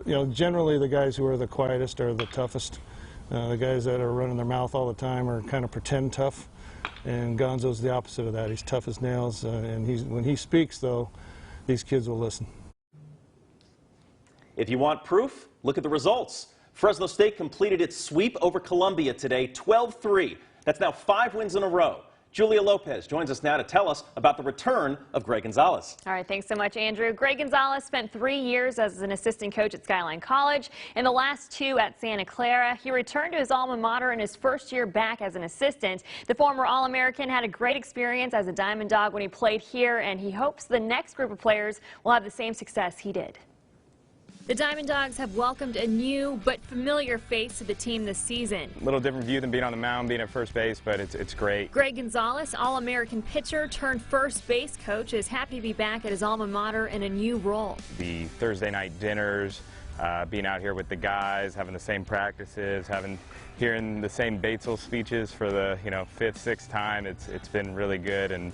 You know, generally the guys who are the quietest are the toughest. The guys that are running their mouth all the time are kind of pretend tough, and Gonzo's the opposite of that. He's tough as nails, and when he speaks, though, these kids will listen. If you want proof, look at the results. Fresno State completed its sweep over Columbia today, 12-3. That's now 5 wins in a row. Julia Lopez joins us now to tell us about the return of Greg Gonzalez. All right, thanks so much, Andrew. Greg Gonzalez spent 3 years as an assistant coach at Skyline College and the last 2 at Santa Clara. He returned to his alma mater in his first year back as an assistant. The former All-American had a great experience as a Diamond Dog when he played here, and he hopes the next group of players will have the same success he did. The Diamond Dogs have welcomed a new but familiar face to the team this season. A little different view than being on the mound, being at first base, but it's great. Greg Gonzalez, All-American pitcher turned first base coach, is happy to be back at his alma mater in a new role. The Thursday night dinners, being out here with the guys, having the same practices, hearing the same Batesville speeches for the 5th, 6th time. It's been really good, and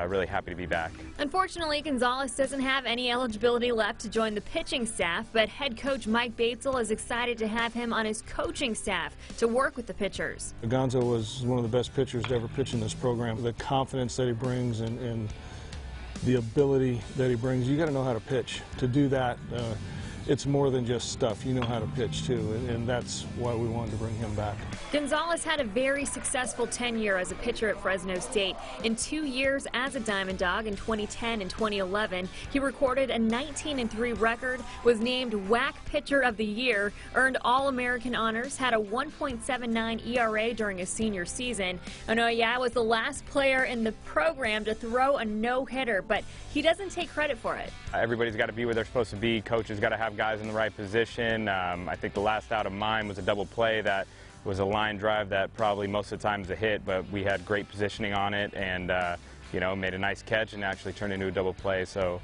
really happy to be back. Unfortunately, Gonzalez doesn't have any eligibility left to join the pitching staff, but head coach Mike Batesville is excited to have him on his coaching staff to work with the pitchers. Gonzo was one of the best pitchers to ever pitch in this program. The confidence that he brings and the ability that he brings, you got to know how to pitch. To do that, it's more than just stuff. You know how to pitch, too, and that's why we wanted to bring him back. Gonzalez had a very successful tenure as a pitcher at Fresno State. In 2 years as a Diamond Dog in 2010 and 2011, he recorded a 19-3 record, was named WAC Pitcher of the Year, earned All-American honors, had a 1.79 ERA during his senior season. Onoya was the last player in the program to throw a no-hitter, but he doesn't take credit for it. Everybody's got to be where they're supposed to be. Coaches got to have guys in the right position. I think the last out of mine was a double play that was a line drive that probably most of the time is a hit, but we had great positioning on it, and made a nice catch and actually turned into a double play. So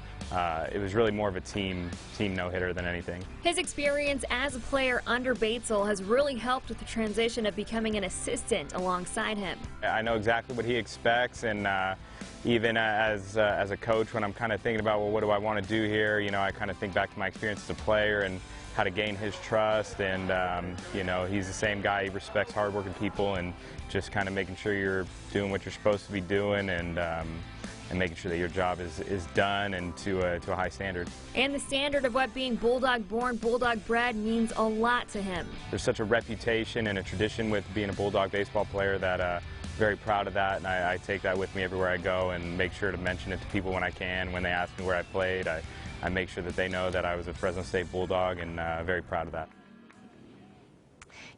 it was really more of a team no-hitter than anything. His experience as a player under Batesville has really helped with the transition of becoming an assistant alongside him. I know exactly what he expects, and even as a coach, when I'm kind of thinking about, well, what do I want to do here, I kind of think back to my experience as a player and how to gain his trust, and he's the same guy. He respects hardworking people, and just kind of making sure you're doing what you're supposed to be doing, and making sure that your job is done and to a high standard. And the standard of what being Bulldog born, Bulldog bred means a lot to him. There's such a reputation and a tradition with being a Bulldog baseball player that very proud of that, and I take that with me everywhere I go and make sure to mention it to people when I can. When they ask me where I played, I make sure that they know that I was a Fresno State Bulldog, and very proud of that.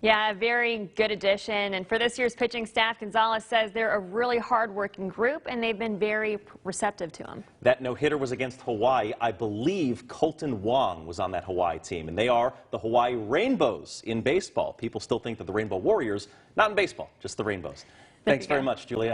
Yeah, a very good addition. And for this year's pitching staff, Gonzalez says they're a really hard-working group, and they've been very receptive to him. That no-hitter was against Hawaii. I believe Colton Wong was on that Hawaii team, and they are the Hawaii Rainbows in baseball. People still think that the Rainbow Warriors, not in baseball, just the Rainbows. Thanks very much, Julia.